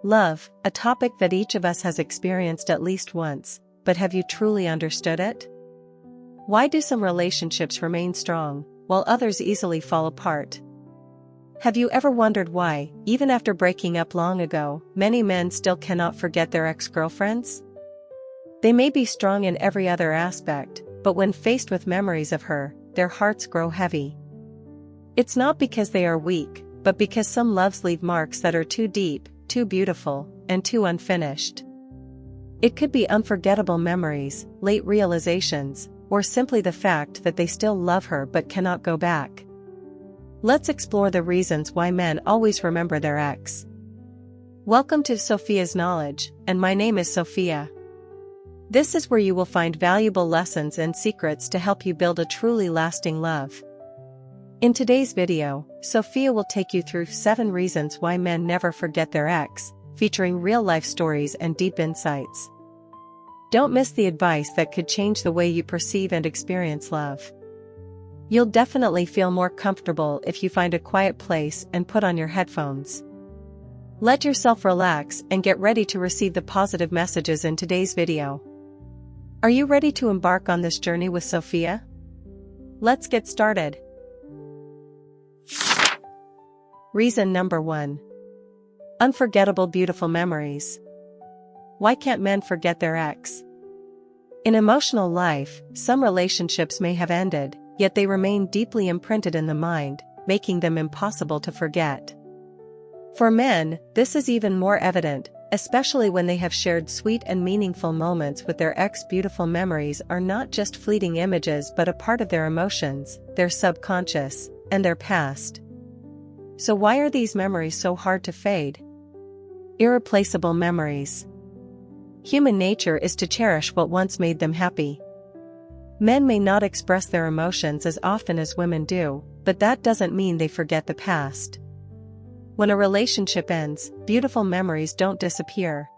Love, a topic that each of us has experienced at least once, but have you truly understood it? Why do some relationships remain strong, while others easily fall apart? Have you ever wondered why, even after breaking up long ago, many men still cannot forget their ex-girlfriends? They may be strong in every other aspect, but when faced with memories of her, their hearts grow heavy. It's not because they are weak, but because some loves leave marks that are too deep, too beautiful, and too unfinished. It could be unforgettable memories, late realizations, or simply the fact that they still love her but cannot go back. Let's explore the reasons why men always remember their ex. Welcome to Sophia's Knowledge, and my name is Sophia. This is where you will find valuable lessons and secrets to help you build a truly lasting love. In today's video, Sophia will take you through 7 reasons why men never forget their ex, featuring real-life stories and deep insights. Don't miss the advice that could change the way you perceive and experience love. You'll definitely feel more comfortable if you find a quiet place and put on your headphones. Let yourself relax and get ready to receive the positive messages in today's video. Are you ready to embark on this journey with Sophia? Let's get started. Reason number 1. Unforgettable beautiful memories. Why can't men forget their ex? In emotional life, some relationships may have ended, yet they remain deeply imprinted in the mind, making them impossible to forget. For men, this is even more evident, especially when they have shared sweet and meaningful moments with their ex. Beautiful memories are not just fleeting images but a part of their emotions, their subconscious, and their past. So why are these memories so hard to fade? Irreplaceable memories. Human nature is to cherish what once made them happy. Men may not express their emotions as often as women do, but that doesn't mean they forget the past. When a relationship ends, beautiful memories don't disappear.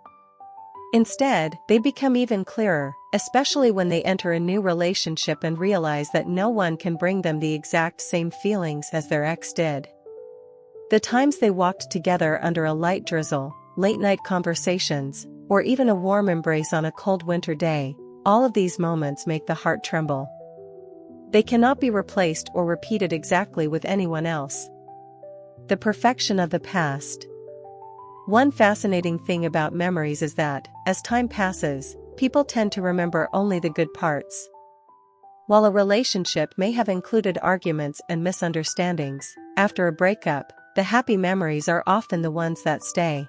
Instead, they become even clearer, especially when they enter a new relationship and realize that no one can bring them the exact same feelings as their ex did. The times they walked together under a light drizzle, late-night conversations, or even a warm embrace on a cold winter day, all of these moments make the heart tremble. They cannot be replaced or repeated exactly with anyone else. The perfection of the past. One fascinating thing about memories is that, as time passes, people tend to remember only the good parts. While a relationship may have included arguments and misunderstandings, after a breakup, the happy memories are often the ones that stay.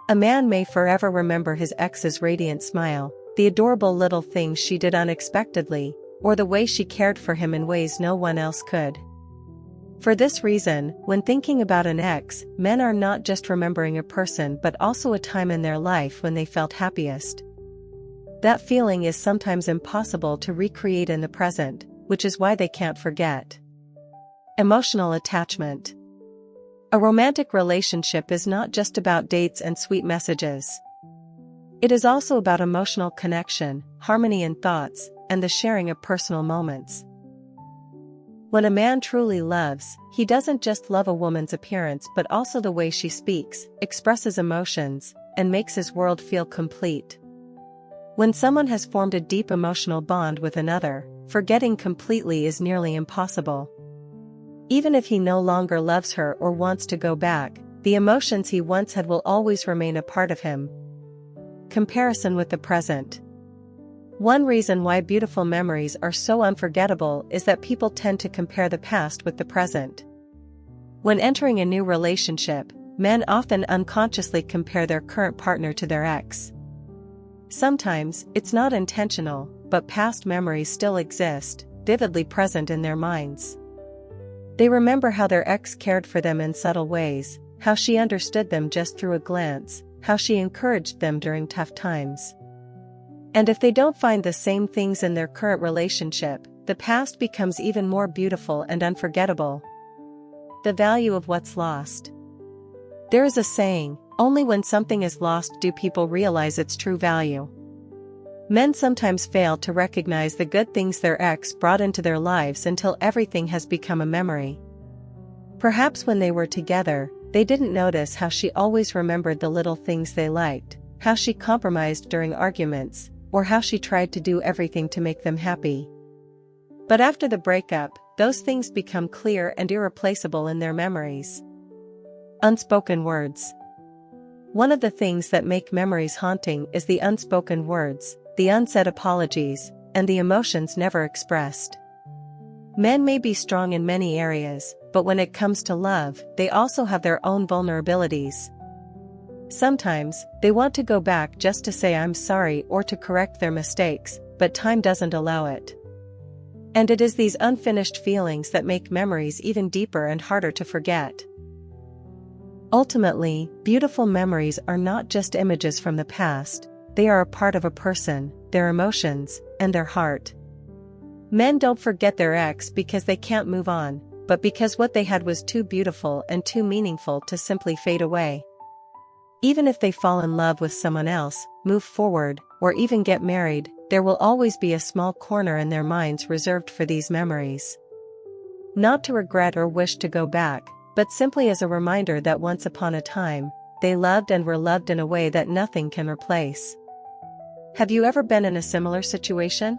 A man may forever remember his ex's radiant smile, the adorable little things she did unexpectedly, or the way she cared for him in ways no one else could. For this reason, when thinking about an ex, men are not just remembering a person but also a time in their life when they felt happiest. That feeling is sometimes impossible to recreate in the present, which is why they can't forget. Emotional attachment. A romantic relationship is not just about dates and sweet messages. It is also about emotional connection, harmony in thoughts, and the sharing of personal moments. When a man truly loves, he doesn't just love a woman's appearance but also the way she speaks, expresses emotions, and makes his world feel complete. When someone has formed a deep emotional bond with another, forgetting completely is nearly impossible. Even if he no longer loves her or wants to go back, the emotions he once had will always remain a part of him. Comparison with the present. One reason why beautiful memories are so unforgettable is that people tend to compare the past with the present. When entering a new relationship, men often unconsciously compare their current partner to their ex. Sometimes, it's not intentional, but past memories still exist, vividly present in their minds. They remember how their ex cared for them in subtle ways, how she understood them just through a glance, how she encouraged them during tough times. And if they don't find the same things in their current relationship, the past becomes even more beautiful and unforgettable. The value of what's lost. There is a saying, only when something is lost do people realize its true value. Men sometimes fail to recognize the good things their ex brought into their lives until everything has become a memory. Perhaps when they were together, They didn't notice how she always remembered the little things they liked, how she compromised during arguments, or how she tried to do everything to make them happy. But after the breakup, those things become clear and irreplaceable in their memories. Unspoken words. One of the things that make memories haunting is the unspoken words, the unsaid apologies, and the emotions never expressed. Men may be strong in many areas, but when it comes to love, they also have their own vulnerabilities. Sometimes, they want to go back just to say I'm sorry or to correct their mistakes, but time doesn't allow it. And it is these unfinished feelings that make memories even deeper and harder to forget. Ultimately, beautiful memories are not just images from the past, they are a part of a person, their emotions, and their heart. Men don't forget their ex because they can't move on, but because what they had was too beautiful and too meaningful to simply fade away. Even if they fall in love with someone else, move forward, or even get married, there will always be a small corner in their minds reserved for these memories. Not to regret or wish to go back, but simply as a reminder that once upon a time, they loved and were loved in a way that nothing can replace. Have you ever been in a similar situation?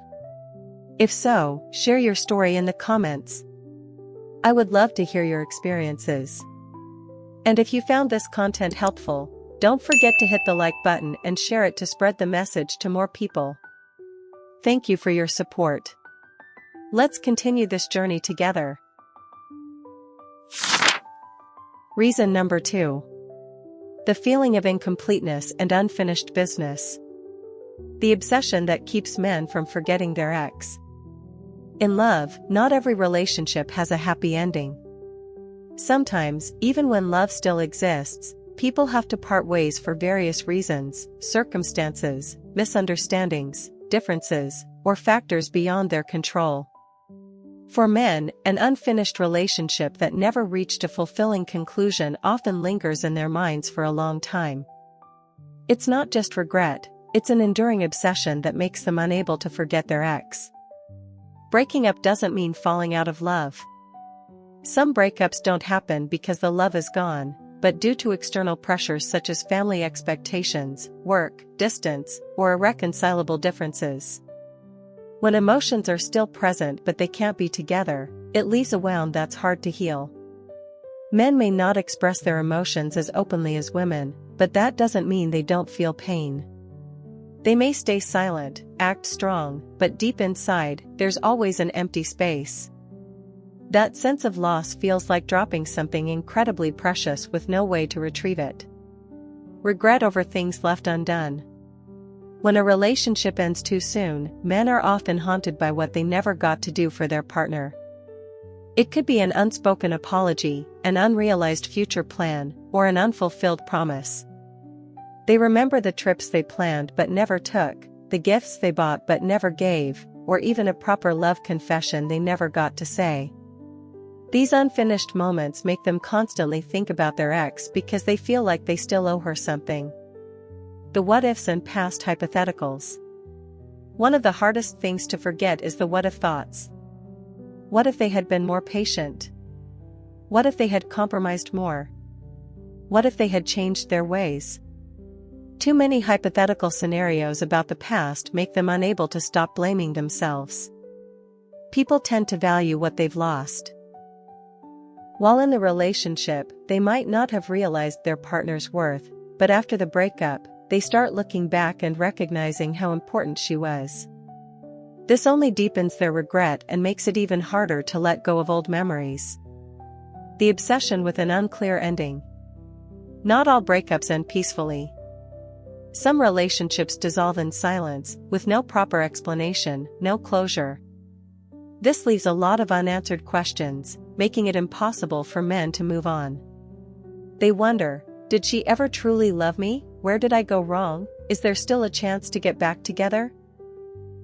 If so, share your story in the comments. I would love to hear your experiences. And if you found this content helpful, don't forget to hit the like button and share it to spread the message to more people. Thank you for your support. Let's continue this journey together. Reason number 2. The feeling of incompleteness and unfinished business. The obsession that keeps men from forgetting their ex. In love, not every relationship has a happy ending. Sometimes, even when love still exists, people have to part ways for various reasons, circumstances, misunderstandings, differences, or factors beyond their control. For men, an unfinished relationship that never reached a fulfilling conclusion often lingers in their minds for a long time. It's not just regret, it's an enduring obsession that makes them unable to forget their ex. Breaking up doesn't mean falling out of love. Some breakups don't happen because the love is gone, but due to external pressures such as family expectations, work, distance, or irreconcilable differences. When emotions are still present but they can't be together, it leaves a wound that's hard to heal. Men may not express their emotions as openly as women, but that doesn't mean they don't feel pain. They may stay silent, act strong, but deep inside, there's always an empty space. That sense of loss feels like dropping something incredibly precious with no way to retrieve it. Regret over things left undone. When a relationship ends too soon, men are often haunted by what they never got to do for their partner. It could be an unspoken apology, an unrealized future plan, or an unfulfilled promise. They remember the trips they planned but never took, the gifts they bought but never gave, or even a proper love confession they never got to say. These unfinished moments make them constantly think about their ex because they feel like they still owe her something. The what-ifs and past hypotheticals. One of the hardest things to forget is the what-if thoughts. What if they had been more patient? What if they had compromised more? What if they had changed their ways? Too many hypothetical scenarios about the past make them unable to stop blaming themselves. People tend to value what they've lost. While in the relationship, they might not have realized their partner's worth, but after the breakup, they start looking back and recognizing how important she was. This only deepens their regret and makes it even harder to let go of old memories. The obsession with an unclear ending. Not all breakups end peacefully. Some relationships dissolve in silence, with no proper explanation, no closure. This leaves a lot of unanswered questions, making it impossible for men to move on. They wonder, did she ever truly love me? Where did I go wrong? Is there still a chance to get back together?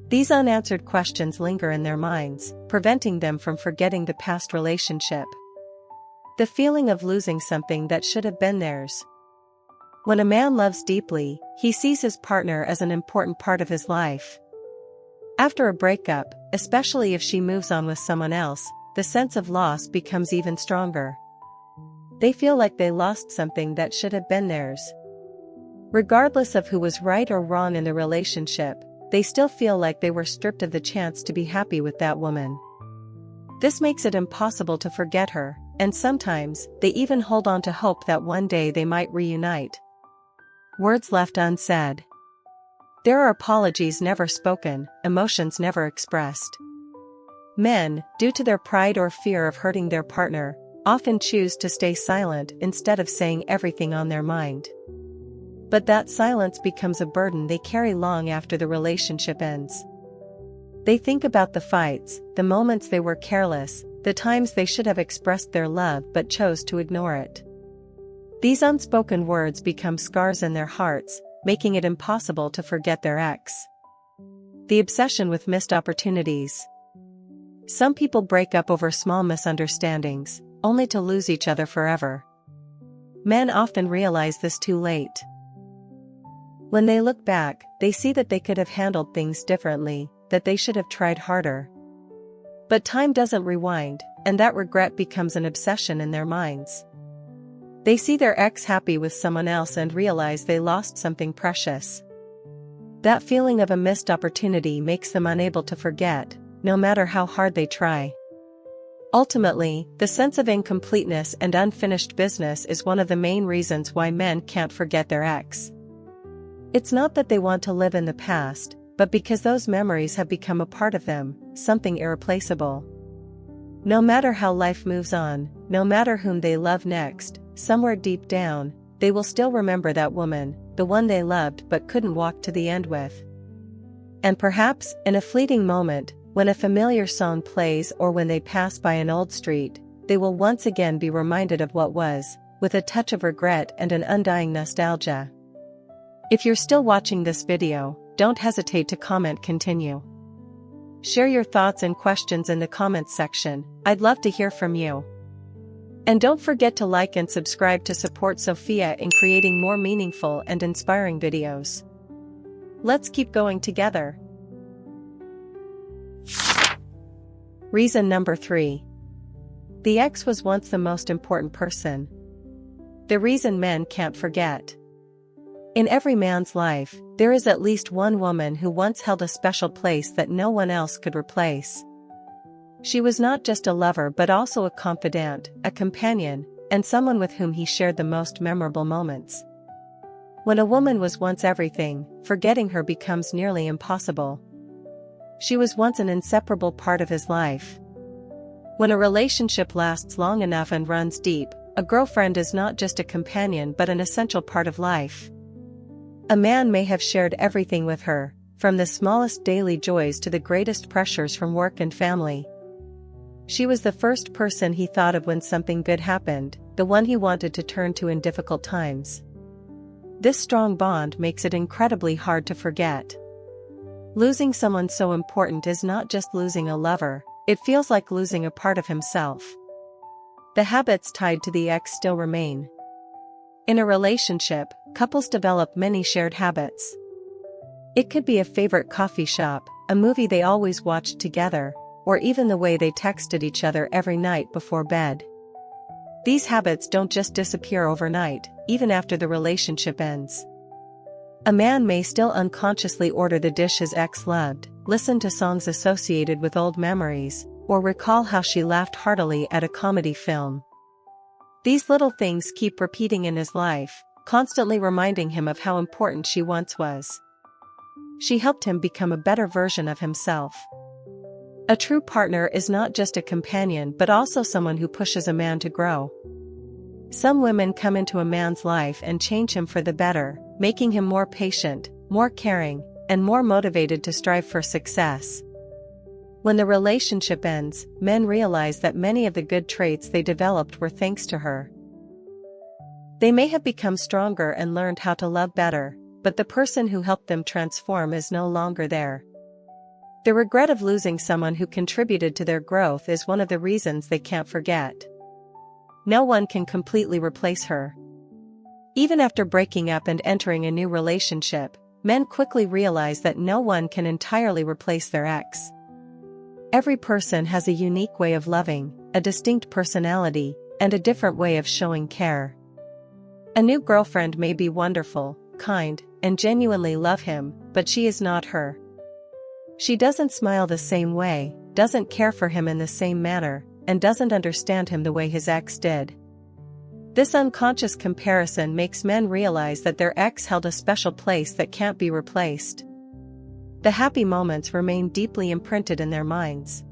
These unanswered questions linger in their minds, preventing them from forgetting the past relationship. The feeling of losing something that should have been theirs. When a man loves deeply, he sees his partner as an important part of his life. After a breakup, especially if she moves on with someone else, the sense of loss becomes even stronger. They feel like they lost something that should have been theirs. Regardless of who was right or wrong in the relationship, they still feel like they were stripped of the chance to be happy with that woman. This makes it impossible to forget her, and sometimes, they even hold on to hope that one day they might reunite. Words left unsaid. There are apologies never spoken, emotions never expressed. Men, due to their pride or fear of hurting their partner, often choose to stay silent instead of saying everything on their mind. But that silence becomes a burden they carry long after the relationship ends. They think about the fights, the moments they were careless, the times they should have expressed their love but chose to ignore it. These unspoken words become scars in their hearts, making it impossible to forget their ex. The obsession with missed opportunities. Some people break up over small misunderstandings, only to lose each other forever. Men often realize this too late. When they look back, they see that they could have handled things differently, that they should have tried harder. But time doesn't rewind, and that regret becomes an obsession in their minds. They see their ex happy with someone else and realize they lost something precious. That feeling of a missed opportunity makes them unable to forget, no matter how hard they try. Ultimately, the sense of incompleteness and unfinished business is one of the main reasons why men can't forget their ex. It's not that they want to live in the past, but because those memories have become a part of them, something irreplaceable. No matter how life moves on, no matter whom they love next, somewhere deep down, they will still remember that woman, the one they loved but couldn't walk to the end with. And perhaps, in a fleeting moment, when a familiar song plays or when they pass by an old street, they will once again be reminded of what was, with a touch of regret and an undying nostalgia. If you're still watching this video, don't hesitate to comment continue. Share your thoughts and questions in the comments section, I'd love to hear from you. And don't forget to like and subscribe to support Sophia in creating more meaningful and inspiring videos. Let's keep going together. Reason number 3. The ex was once the most important person. The reason men can't forget. In every man's life, there is at least one woman who once held a special place that no one else could replace. She was not just a lover but also a confidant, a companion, and someone with whom he shared the most memorable moments. When a woman was once everything, forgetting her becomes nearly impossible. She was once an inseparable part of his life. When a relationship lasts long enough and runs deep, a girlfriend is not just a companion but an essential part of life. A man may have shared everything with her, from the smallest daily joys to the greatest pressures from work and family. She was the first person he thought of when something good happened, the one he wanted to turn to in difficult times. This strong bond makes it incredibly hard to forget. Losing someone so important is not just losing a lover, it feels like losing a part of himself. The habits tied to the ex still remain. In a relationship, couples develop many shared habits. It could be a favorite coffee shop, a movie they always watched together, or even the way they texted each other every night before bed. These habits don't just disappear overnight, even after the relationship ends. A man may still unconsciously order the dish his ex loved, listen to songs associated with old memories, or recall how she laughed heartily at a comedy film. These little things keep repeating in his life, constantly reminding him of how important she once was. She helped him become a better version of himself. A true partner is not just a companion but also someone who pushes a man to grow. Some women come into a man's life and change him for the better, making him more patient, more caring, and more motivated to strive for success. When the relationship ends, men realize that many of the good traits they developed were thanks to her. They may have become stronger and learned how to love better, but the person who helped them transform is no longer there. The regret of losing someone who contributed to their growth is one of the reasons they can't forget. No one can completely replace her. Even after breaking up and entering a new relationship, men quickly realize that no one can entirely replace their ex. Every person has a unique way of loving, a distinct personality, and a different way of showing care. A new girlfriend may be wonderful, kind, and genuinely love him, but she is not her. She doesn't smile the same way, doesn't care for him in the same manner, and doesn't understand him the way his ex did. This unconscious comparison makes men realize that their ex held a special place that can't be replaced. The happy moments remain deeply imprinted in their minds.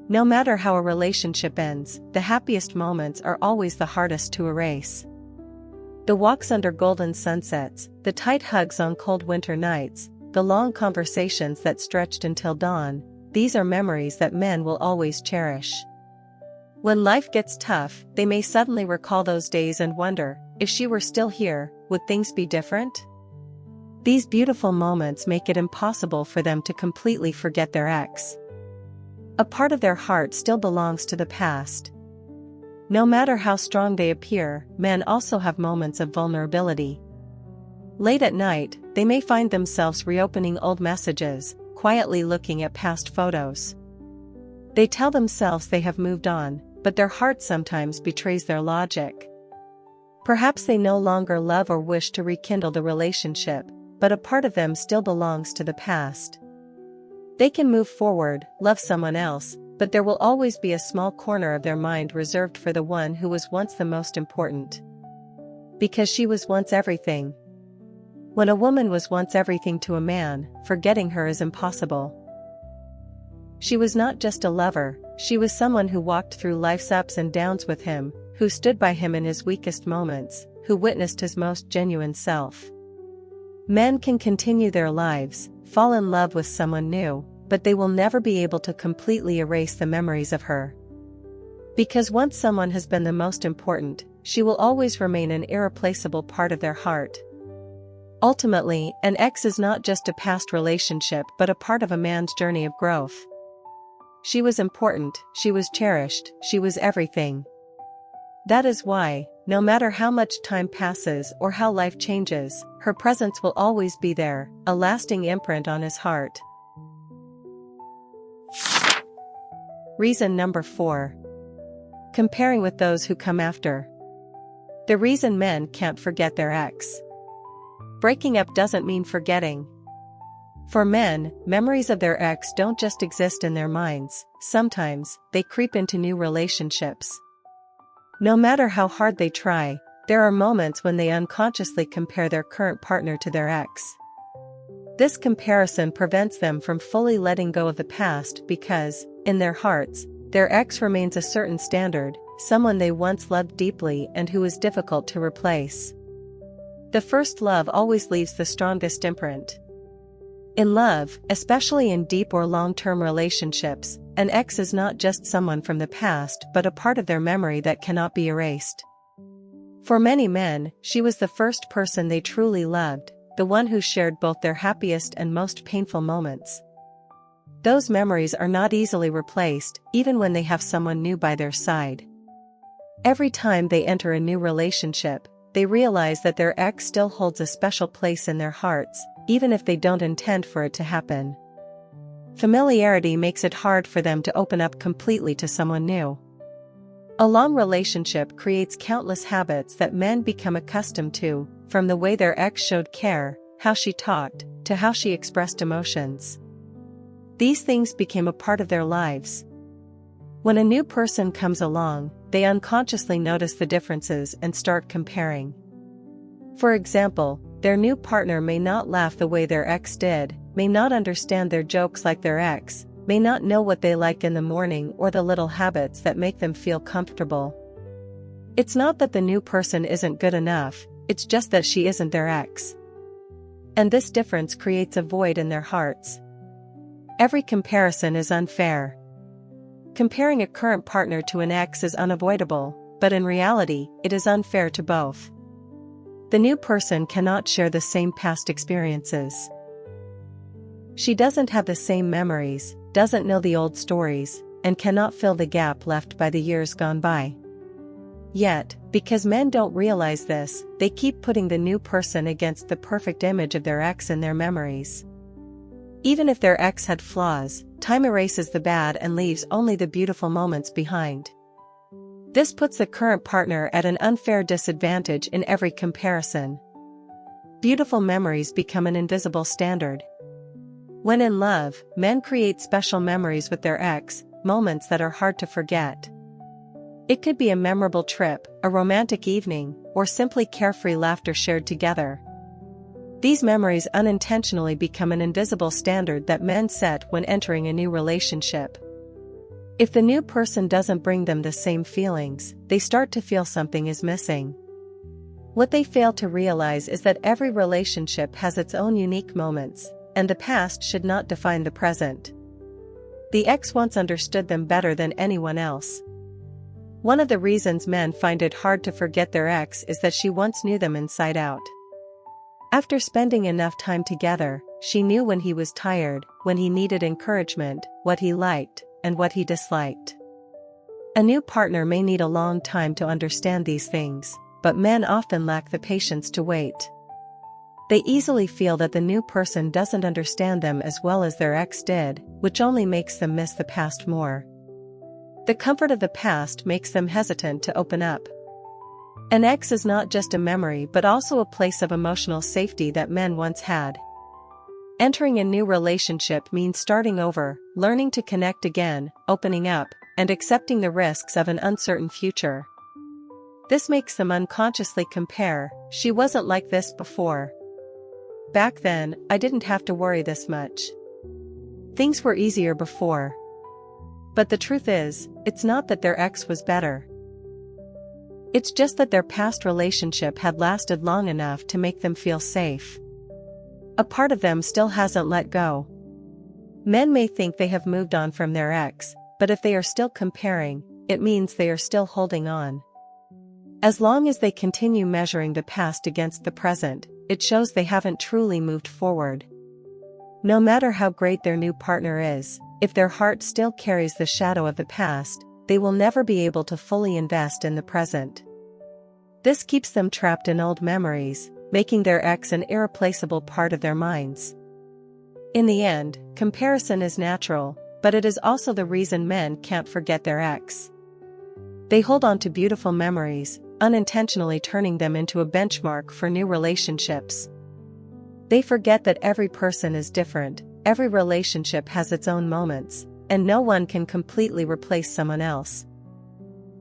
No matter how a relationship ends, the happiest moments are always the hardest to erase. The walks under golden sunsets, the tight hugs on cold winter nights, the long conversations that stretched until dawn, these are memories that men will always cherish. When life gets tough, they may suddenly recall those days and wonder, if she were still here, would things be different? These beautiful moments make it impossible for them to completely forget their ex. A part of their heart still belongs to the past. No matter how strong they appear, men also have moments of vulnerability. Late at night, they may find themselves reopening old messages, quietly looking at past photos. They tell themselves they have moved on, but their heart sometimes betrays their logic. Perhaps they no longer love or wish to rekindle the relationship, but a part of them still belongs to the past. They can move forward, love someone else, but there will always be a small corner of their mind reserved for the one who was once the most important. Because she was once everything. When a woman was once everything to a man, forgetting her is impossible. She was not just a lover, she was someone who walked through life's ups and downs with him, who stood by him in his weakest moments, who witnessed his most genuine self. Men can continue their lives, fall in love with someone new, but they will never be able to completely erase the memories of her. Because once someone has been the most important, she will always remain an irreplaceable part of their heart. Ultimately, an ex is not just a past relationship but a part of a man's journey of growth. She was important, she was cherished, she was everything. That is why, no matter how much time passes or how life changes, her presence will always be there, a lasting imprint on his heart. Reason number 4. Comparing with those who come after. The reason men can't forget their ex. Breaking up doesn't mean forgetting. For men, memories of their ex don't just exist in their minds, sometimes, they creep into new relationships. No matter how hard they try, there are moments when they unconsciously compare their current partner to their ex. This comparison prevents them from fully letting go of the past because, in their hearts, their ex remains a certain standard, someone they once loved deeply and who is difficult to replace. The first love always leaves the strongest imprint. In love, especially in deep or long-term relationships, an ex is not just someone from the past but a part of their memory that cannot be erased. For many men, she was the first person they truly loved, the one who shared both their happiest and most painful moments. Those memories are not easily replaced, even when they have someone new by their side. Every time they enter a new relationship, they realize that their ex still holds a special place in their hearts, even if they don't intend for it to happen. Familiarity makes it hard for them to open up completely to someone new. A long relationship creates countless habits that men become accustomed to, from the way their ex showed care, how she talked, to how she expressed emotions. These things became a part of their lives. When a new person comes along, they unconsciously notice the differences and start comparing. For example, their new partner may not laugh the way their ex did, may not understand their jokes like their ex, may not know what they like in the morning or the little habits that make them feel comfortable. It's not that the new person isn't good enough, it's just that she isn't their ex. And this difference creates a void in their hearts. Every comparison is unfair. Comparing a current partner to an ex is unavoidable, but in reality, it is unfair to both. The new person cannot share the same past experiences. She doesn't have the same memories, doesn't know the old stories, and cannot fill the gap left by the years gone by. Yet, because men don't realize this, they keep putting the new person against the perfect image of their ex in their memories. Even if their ex had flaws, time erases the bad and leaves only the beautiful moments behind. This puts the current partner at an unfair disadvantage in every comparison. Beautiful memories become an invisible standard. When in love, men create special memories with their ex, moments that are hard to forget. It could be a memorable trip, a romantic evening, or simply carefree laughter shared together. These memories unintentionally become an invisible standard that men set when entering a new relationship. If the new person doesn't bring them the same feelings, they start to feel something is missing. What they fail to realize is that every relationship has its own unique moments, and the past should not define the present. The ex once understood them better than anyone else. One of the reasons men find it hard to forget their ex is that she once knew them inside out. After spending enough time together, she knew when he was tired, when he needed encouragement, what he liked, and what he disliked. A new partner may need a long time to understand these things, but men often lack the patience to wait. They easily feel that the new person doesn't understand them as well as their ex did, which only makes them miss the past more. The comfort of the past makes them hesitant to open up. An ex is not just a memory but also a place of emotional safety that men once had. Entering a new relationship means starting over, learning to connect again, opening up, and accepting the risks of an uncertain future. This makes them unconsciously compare, "She wasn't like this before. Back then, I didn't have to worry this much. Things were easier before." But the truth is, it's not that their ex was better. It's just that their past relationship had lasted long enough to make them feel safe. A part of them still hasn't let go. Men may think they have moved on from their ex, but if they are still comparing, it means they are still holding on. As long as they continue measuring the past against the present, it shows they haven't truly moved forward. No matter how great their new partner is, if their heart still carries the shadow of the past, they will never be able to fully invest in the present. This keeps them trapped in old memories, making their ex an irreplaceable part of their minds. In the end, comparison is natural, but it is also the reason men can't forget their ex. They hold on to beautiful memories, unintentionally turning them into a benchmark for new relationships. They forget that every person is different, every relationship has its own moments, and no one can completely replace someone else.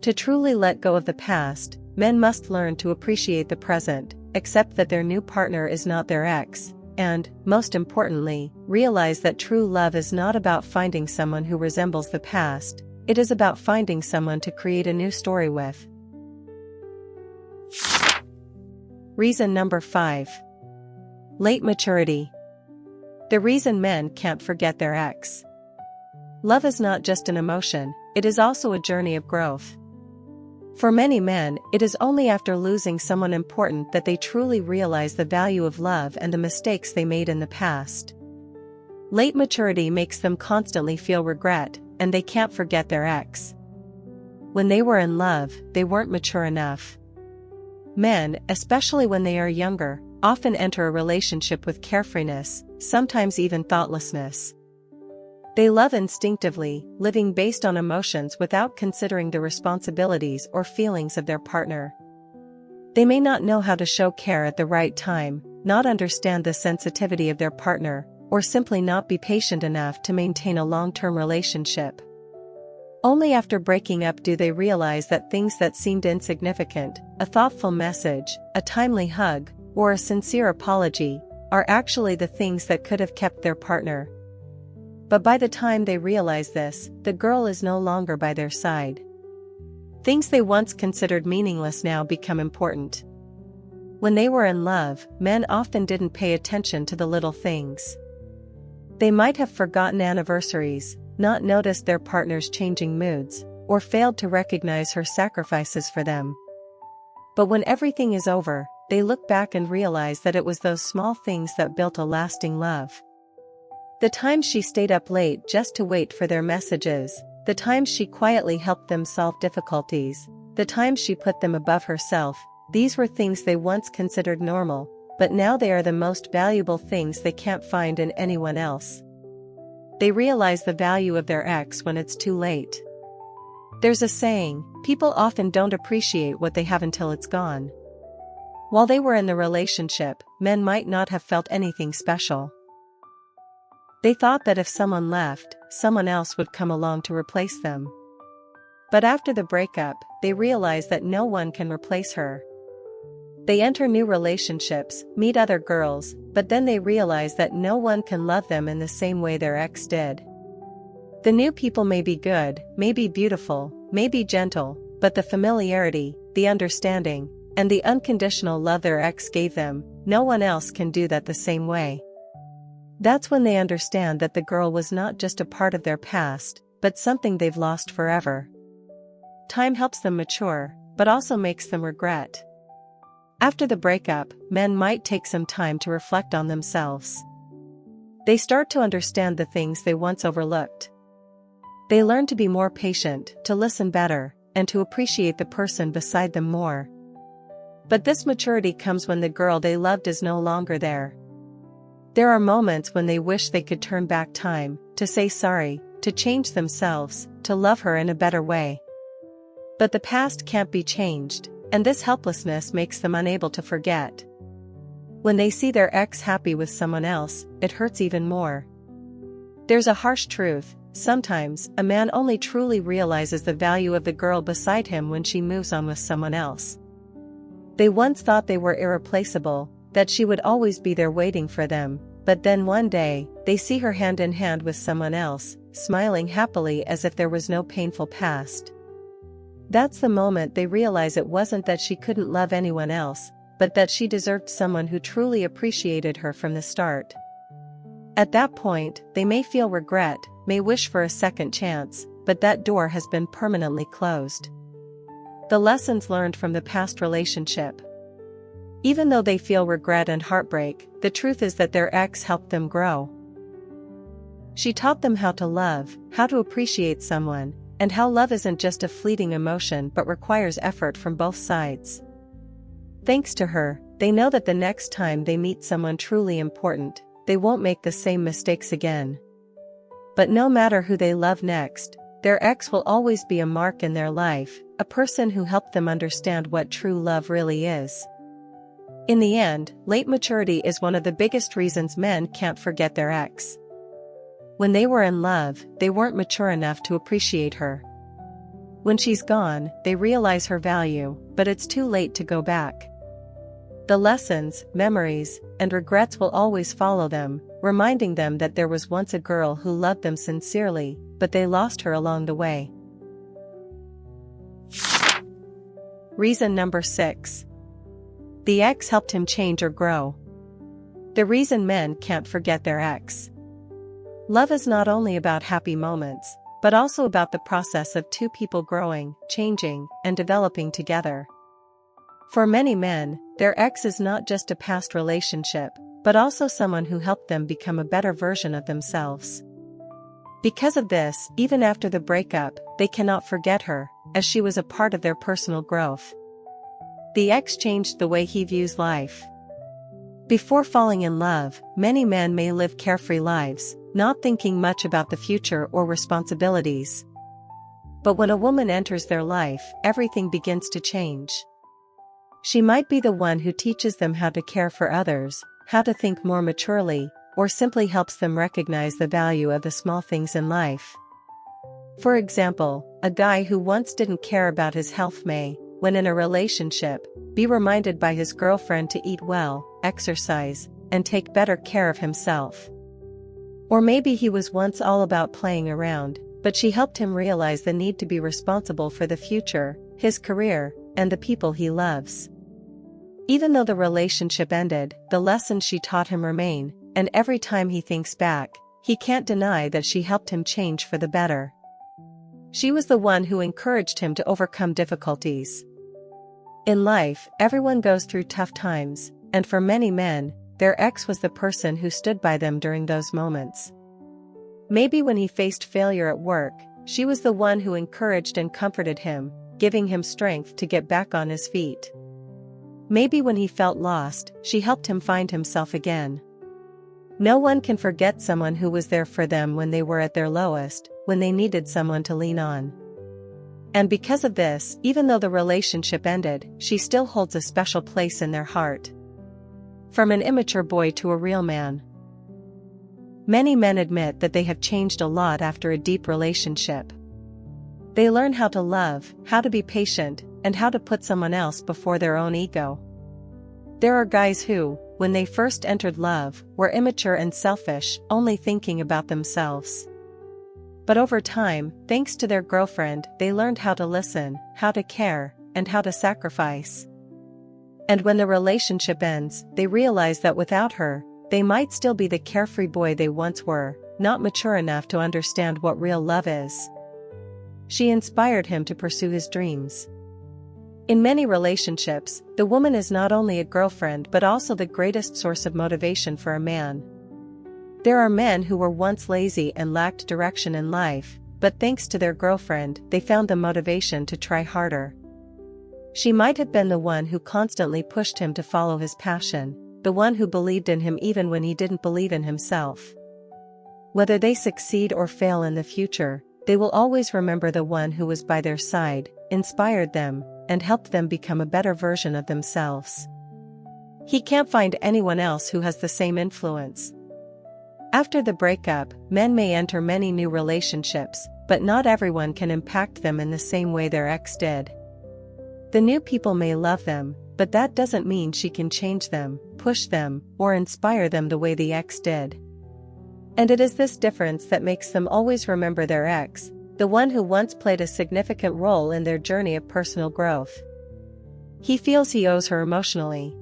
To truly let go of the past, men must learn to appreciate the present, accept that their new partner is not their ex, and, most importantly, realize that true love is not about finding someone who resembles the past, it is about finding someone to create a new story with. Reason number 5. Late maturity. The reason men can't forget their ex. Love is not just an emotion, it is also a journey of growth. For many men, it is only after losing someone important that they truly realize the value of love and the mistakes they made in the past. Late maturity makes them constantly feel regret, and they can't forget their ex. When they were in love, they weren't mature enough. Men, especially when they are younger, often enter a relationship with carefreeness, sometimes even thoughtlessness. They love instinctively, living based on emotions without considering the responsibilities or feelings of their partner. They may not know how to show care at the right time, not understand the sensitivity of their partner, or simply not be patient enough to maintain a long-term relationship. Only after breaking up do they realize that things that seemed insignificant, a thoughtful message, a timely hug, or a sincere apology, are actually the things that could have kept their partner. But by the time they realize this, the girl is no longer by their side. Things they once considered meaningless now become important. When they were in love, men often didn't pay attention to the little things. They might have forgotten anniversaries, not noticed their partner's changing moods, or failed to recognize her sacrifices for them. But when everything is over, they look back and realize that it was those small things that built a lasting love. The times she stayed up late just to wait for their messages, the times she quietly helped them solve difficulties, the times she put them above herself, these were things they once considered normal, but now they are the most valuable things they can't find in anyone else. They realize the value of their ex when it's too late. There's a saying, people often don't appreciate what they have until it's gone. While they were in the relationship, men might not have felt anything special. They thought that if someone left, someone else would come along to replace them. But after the breakup, they realize that no one can replace her. They enter new relationships, meet other girls, but then they realize that no one can love them in the same way their ex did. The new people may be good, may be beautiful, may be gentle, but the familiarity, the understanding, and the unconditional love their ex gave them, no one else can do that the same way. That's when they understand that the girl was not just a part of their past, but something they've lost forever. Time helps them mature, but also makes them regret. After the breakup, men might take some time to reflect on themselves. They start to understand the things they once overlooked. They learn to be more patient, to listen better, and to appreciate the person beside them more. But this maturity comes when the girl they loved is no longer there. There are moments when they wish they could turn back time, to say sorry, to change themselves, to love her in a better way. But the past can't be changed, and this helplessness makes them unable to forget. When they see their ex happy with someone else, it hurts even more. There's a harsh truth: sometimes, a man only truly realizes the value of the girl beside him when she moves on with someone else. They once thought they were irreplaceable, that she would always be there waiting for them, but then one day, they see her hand in hand with someone else, smiling happily as if there was no painful past. That's the moment they realize it wasn't that she couldn't love anyone else, but that she deserved someone who truly appreciated her from the start. At that point, they may feel regret, may wish for a second chance, but that door has been permanently closed. The lessons learned from the past relationship. Even though they feel regret and heartbreak, the truth is that their ex helped them grow. She taught them how to love, how to appreciate someone, and how love isn't just a fleeting emotion but requires effort from both sides. Thanks to her, they know that the next time they meet someone truly important, they won't make the same mistakes again. But no matter who they love next, their ex will always be a mark in their life, a person who helped them understand what true love really is. In the end, late maturity is one of the biggest reasons men can't forget their ex. When they were in love, they weren't mature enough to appreciate her. When she's gone, they realize her value, but it's too late to go back. The lessons, memories, and regrets will always follow them, reminding them that there was once a girl who loved them sincerely, but they lost her along the way. Reason number 6. The ex helped him change or grow. The reason men can't forget their ex. Love is not only about happy moments, but also about the process of two people growing, changing, and developing together. For many men, their ex is not just a past relationship, but also someone who helped them become a better version of themselves. Because of this, even after the breakup, they cannot forget her, as she was a part of their personal growth. The ex changed the way he views life. Before falling in love, many men may live carefree lives, not thinking much about the future or responsibilities. But when a woman enters their life, everything begins to change. She might be the one who teaches them how to care for others, how to think more maturely, or simply helps them recognize the value of the small things in life. For example, a guy who once didn't care about his health may, when in a relationship, be reminded by his girlfriend to eat well, exercise, and take better care of himself. Or maybe he was once all about playing around, but she helped him realize the need to be responsible for the future, his career, and the people he loves. Even though the relationship ended, the lessons she taught him remain, and every time he thinks back, he can't deny that she helped him change for the better. She was the one who encouraged him to overcome difficulties. In life, everyone goes through tough times, and for many men, their ex was the person who stood by them during those moments. Maybe when he faced failure at work, she was the one who encouraged and comforted him, giving him strength to get back on his feet. Maybe when he felt lost, she helped him find himself again. No one can forget someone who was there for them when they were at their lowest, when they needed someone to lean on. And because of this, even though the relationship ended, she still holds a special place in their heart. From an immature boy to a real man. Many men admit that they have changed a lot after a deep relationship. They learn how to love, how to be patient, and how to put someone else before their own ego. There are guys who, when they first entered love, were immature and selfish, only thinking about themselves. But over time, thanks to their girlfriend, they learned how to listen, how to care, and how to sacrifice. And when the relationship ends, they realize that without her, they might still be the carefree boy they once were, not mature enough to understand what real love is. She inspired him to pursue his dreams. In many relationships, the woman is not only a girlfriend but also the greatest source of motivation for a man. There are men who were once lazy and lacked direction in life, but thanks to their girlfriend, they found the motivation to try harder. She might have been the one who constantly pushed him to follow his passion, the one who believed in him even when he didn't believe in himself. Whether they succeed or fail in the future, they will always remember the one who was by their side, inspired them, and helped them become a better version of themselves. He can't find anyone else who has the same influence. After the breakup, men may enter many new relationships, but not everyone can impact them in the same way their ex did. The new people may love them, but that doesn't mean she can change them, push them, or inspire them the way the ex did. And it is this difference that makes them always remember their ex, the one who once played a significant role in their journey of personal growth. He feels he owes her emotionally.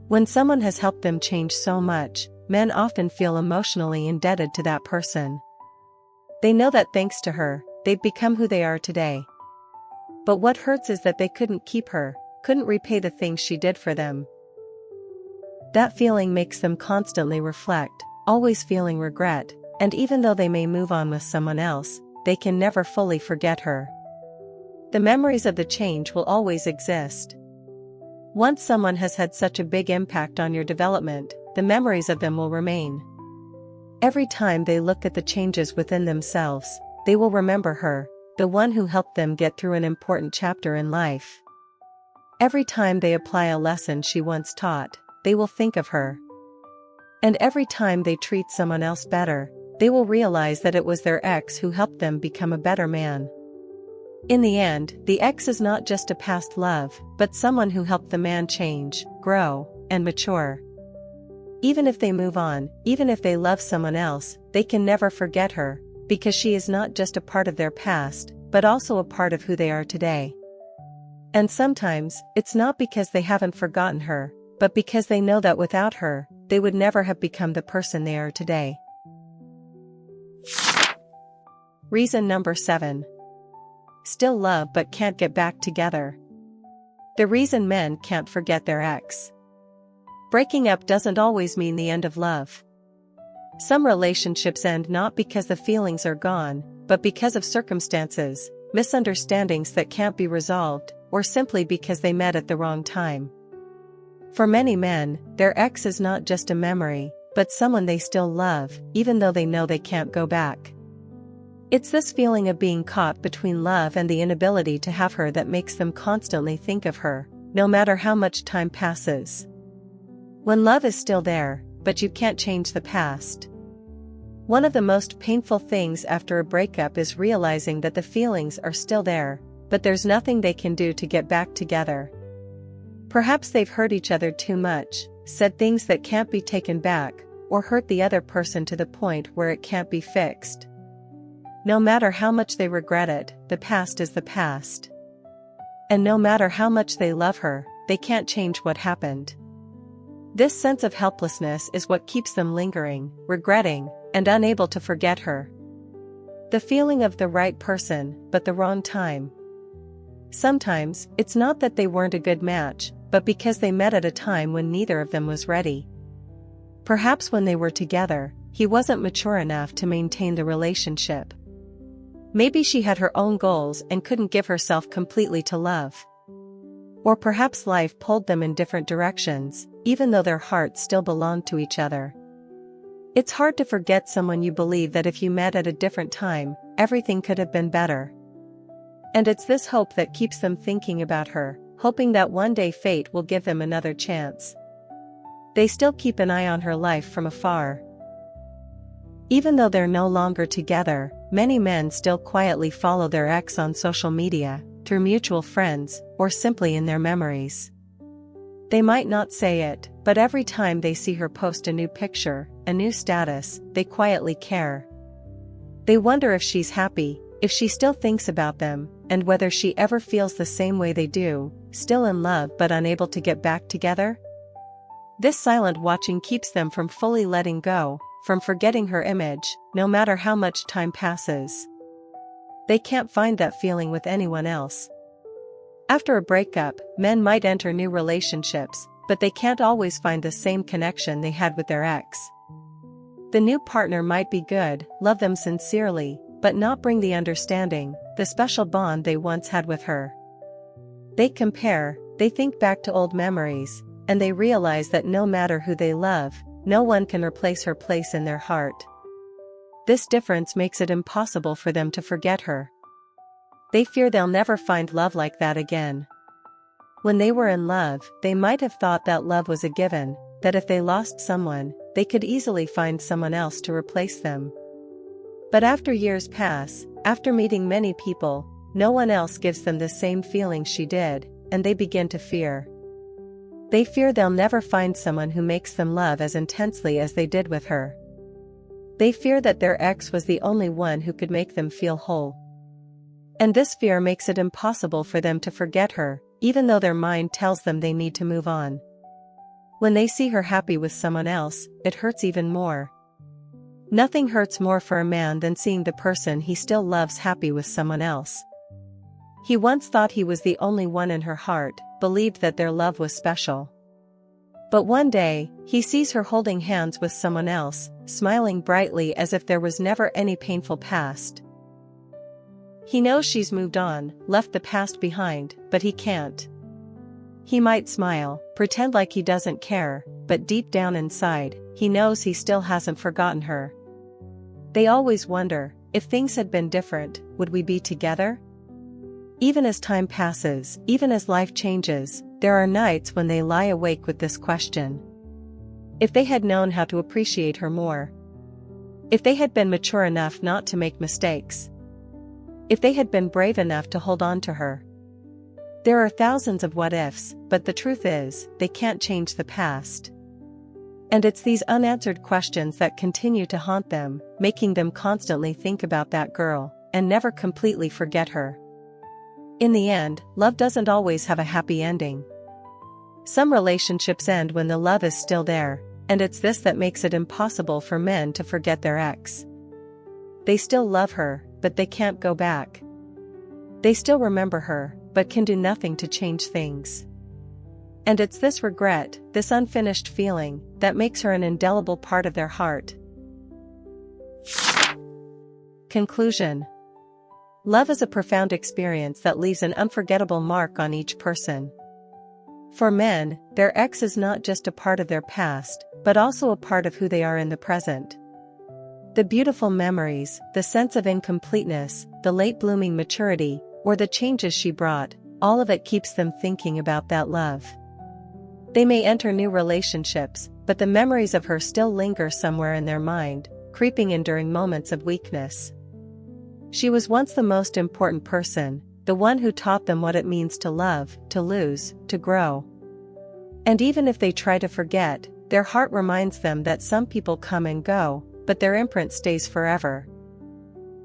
When someone has helped them change so much, men often feel emotionally indebted to that person. They know that thanks to her, they've become who they are today. But what hurts is that they couldn't keep her, couldn't repay the things she did for them. That feeling makes them constantly reflect, always feeling regret, and even though they may move on with someone else, they can never fully forget her. The memories of the change will always exist. Once someone has had such a big impact on your development, the memories of them will remain. Every time they look at the changes within themselves, they will remember her, the one who helped them get through an important chapter in life. Every time they apply a lesson she once taught, they will think of her. And every time they treat someone else better, they will realize that it was their ex who helped them become a better man. In the end, the ex is not just a past love, but someone who helped the man change, grow, and mature. Even if they move on, even if they love someone else, they can never forget her, because she is not just a part of their past, but also a part of who they are today. And sometimes, it's not because they haven't forgotten her, but because they know that without her, they would never have become the person they are today. Reason number 7. Still love but can't get back together. The reason men can't forget their ex. Breaking up doesn't always mean the end of love. Some relationships end not because the feelings are gone, but because of circumstances, misunderstandings that can't be resolved, or simply because they met at the wrong time. For many men, their ex is not just a memory, but someone they still love, even though they know they can't go back. It's this feeling of being caught between love and the inability to have her that makes them constantly think of her, no matter how much time passes. When love is still there, but you can't change the past. One of the most painful things after a breakup is realizing that the feelings are still there, but there's nothing they can do to get back together. Perhaps they've hurt each other too much, said things that can't be taken back, or hurt the other person to the point where it can't be fixed. No matter how much they regret it, the past is the past. And no matter how much they love her, they can't change what happened. This sense of helplessness is what keeps them lingering, regretting, and unable to forget her. The feeling of the right person, but the wrong time. Sometimes, it's not that they weren't a good match, but because they met at a time when neither of them was ready. Perhaps when they were together, he wasn't mature enough to maintain the relationship. Maybe she had her own goals and couldn't give herself completely to love. Or perhaps life pulled them in different directions, even though their hearts still belonged to each other. It's hard to forget someone you believe that if you met at a different time, everything could have been better. And it's this hope that keeps them thinking about her, hoping that one day fate will give them another chance. They still keep an eye on her life from afar. Even though they're no longer together, many men still quietly follow their ex on social media, through mutual friends, or simply in their memories. They might not say it, but every time they see her post a new picture, a new status, they quietly care. They wonder if she's happy, if she still thinks about them, and whether she ever feels the same way they do, still in love but unable to get back together. This silent watching keeps them from fully letting go, from forgetting her image, no matter how much time passes. They can't find that feeling with anyone else. After a breakup, men might enter new relationships, but they can't always find the same connection they had with their ex. The new partner might be good, love them sincerely, but not bring the understanding, the special bond they once had with her. They compare, they think back to old memories, and they realize that no matter who they love, no one can replace her place in their heart. This difference makes it impossible for them to forget her. They fear they'll never find love like that again. When they were in love, they might have thought that love was a given, that if they lost someone, they could easily find someone else to replace them. But after years pass, after meeting many people, no one else gives them the same feeling she did, and they begin to fear. They fear they'll never find someone who makes them love as intensely as they did with her. They fear that their ex was the only one who could make them feel whole. And this fear makes it impossible for them to forget her, even though their mind tells them they need to move on. When they see her happy with someone else, it hurts even more. Nothing hurts more for a man than seeing the person he still loves happy with someone else. He once thought he was the only one in her heart, believed that their love was special. But one day, he sees her holding hands with someone else, smiling brightly as if there was never any painful past. He knows she's moved on, left the past behind, but he can't. He might smile, pretend like he doesn't care, but deep down inside, he knows he still hasn't forgotten her. They always wonder, if things had been different, would we be together? Even as time passes, even as life changes, there are nights when they lie awake with this question. If they had known how to appreciate her more. If they had been mature enough not to make mistakes. If they had been brave enough to hold on to her. There are thousands of what-ifs, but the truth is, they can't change the past. And it's these unanswered questions that continue to haunt them, making them constantly think about that girl, and never completely forget her. In the end, love doesn't always have a happy ending. Some relationships end when the love is still there, and it's this that makes it impossible for men to forget their ex. They still love her, but they can't go back. They still remember her, but can do nothing to change things. And it's this regret, this unfinished feeling, that makes her an indelible part of their heart. Conclusion. Love is a profound experience that leaves an unforgettable mark on each person. For men, their ex is not just a part of their past, but also a part of who they are in the present. The beautiful memories, the sense of incompleteness, the late-blooming maturity, or the changes she brought, all of it keeps them thinking about that love. They may enter new relationships, but the memories of her still linger somewhere in their mind, creeping in during moments of weakness. She was once the most important person, the one who taught them what it means to love, to lose, to grow. And even if they try to forget, their heart reminds them that some people come and go, but their imprint stays forever.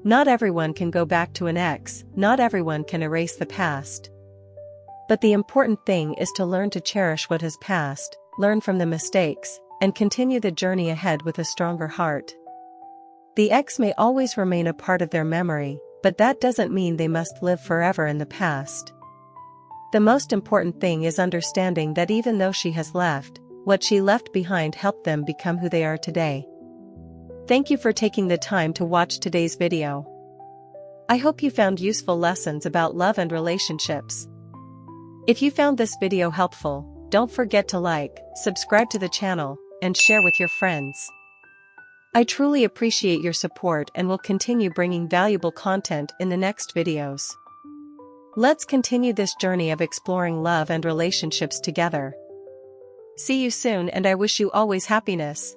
Not everyone can go back to an ex, not everyone can erase the past. But the important thing is to learn to cherish what has passed, learn from the mistakes, and continue the journey ahead with a stronger heart. The ex may always remain a part of their memory, but that doesn't mean they must live forever in the past. The most important thing is understanding that even though she has left, what she left behind helped them become who they are today. Thank you for taking the time to watch today's video. I hope you found useful lessons about love and relationships. If you found this video helpful, don't forget to like, subscribe to the channel, and share with your friends. I truly appreciate your support and will continue bringing valuable content in the next videos. Let's continue this journey of exploring love and relationships together. See you soon, and I wish you always happiness.